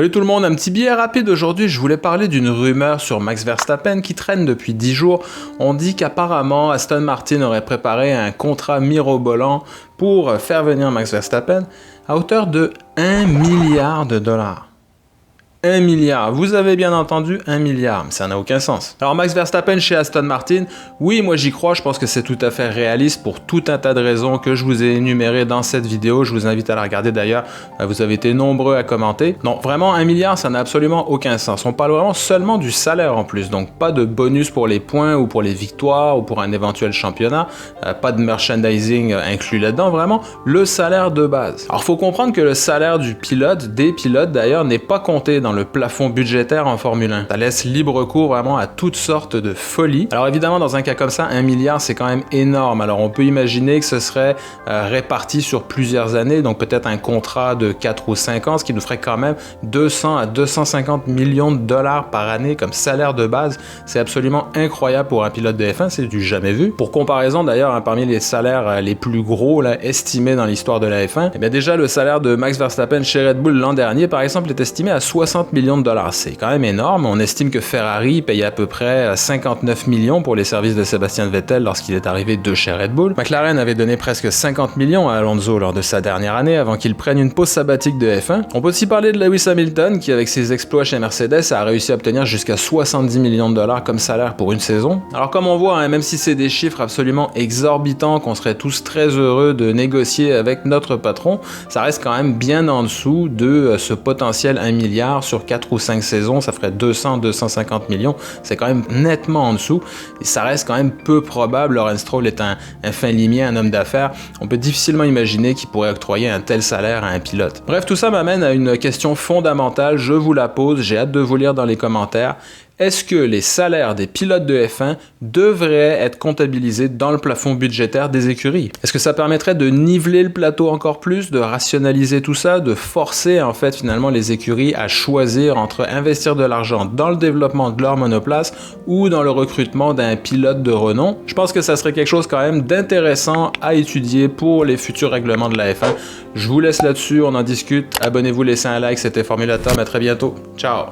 Salut tout le monde, un petit billet rapide aujourd'hui, je voulais parler d'une rumeur sur Max Verstappen qui traîne depuis 10 jours. On dit qu'apparemment Aston Martin aurait préparé un contrat mirobolant pour faire venir Max Verstappen à hauteur de 1 milliard de dollars. 1 milliard, vous avez bien entendu, 1 milliard, mais ça n'a aucun sens. Alors Max Verstappen chez Aston Martin, oui, moi j'y crois, je pense que c'est tout à fait réaliste pour tout un tas de raisons que je vous ai énumérées dans cette vidéo, je vous invite à la regarder d'ailleurs, vous avez été nombreux à commenter. Non, vraiment 1 milliard, ça n'a absolument aucun sens, on parle vraiment seulement du salaire en plus, donc pas de bonus pour les points ou pour les victoires ou pour un éventuel championnat, pas de merchandising inclus là-dedans, vraiment le salaire de base. Alors faut comprendre que le salaire du pilote, des pilotes d'ailleurs, n'est pas compté dans le plafond budgétaire en Formule 1. Ça laisse libre cours vraiment à toutes sortes de folies. Alors évidemment, dans un cas comme ça, 1 milliard, c'est quand même énorme. Alors on peut imaginer que ce serait réparti sur plusieurs années, donc peut-être un contrat de 4 ou 5 ans, ce qui nous ferait quand même 200 à 250 millions de dollars par année comme salaire de base. C'est absolument incroyable pour un pilote de F1, c'est du jamais vu. Pour comparaison d'ailleurs, parmi les salaires les plus gros là, estimés dans l'histoire de la F1, eh bien déjà le salaire de Max Verstappen chez Red Bull l'an dernier, par exemple, est estimé à 60 millions de dollars. C'est quand même énorme. On estime que Ferrari payait à peu près 59 millions pour les services de Sébastien Vettel lorsqu'il est arrivé de chez Red Bull. McLaren avait donné presque 50 millions à Alonso lors de sa dernière année avant qu'il prenne une pause sabbatique de F1. On peut aussi parler de Lewis Hamilton qui, avec ses exploits chez Mercedes, a réussi à obtenir jusqu'à 70 millions de dollars comme salaire pour une saison. Alors comme on voit, même si c'est des chiffres absolument exorbitants qu'on serait tous très heureux de négocier avec notre patron, ça reste quand même bien en dessous de ce potentiel 1 milliard sur 4 ou 5 saisons, ça ferait 200-250 millions, c'est quand même nettement en dessous, et ça reste quand même peu probable. Lawrence Stroll est un fin limier, un homme d'affaires, on peut difficilement imaginer qu'il pourrait octroyer un tel salaire à un pilote. Bref, tout ça m'amène à une question fondamentale, je vous la pose, j'ai hâte de vous lire dans les commentaires. Est-ce que les salaires des pilotes de F1 devraient être comptabilisés dans le plafond budgétaire des écuries? Est-ce que ça permettrait de niveler le plateau encore plus, de rationaliser tout ça, de forcer en fait finalement les écuries à choisir entre investir de l'argent dans le développement de leur monoplace ou dans le recrutement d'un pilote de renom? Je pense que ça serait quelque chose quand même d'intéressant à étudier pour les futurs règlements de la F1. Je vous laisse là-dessus, on en discute. Abonnez-vous, laissez un like, c'était Formula Tom, à très bientôt. Ciao!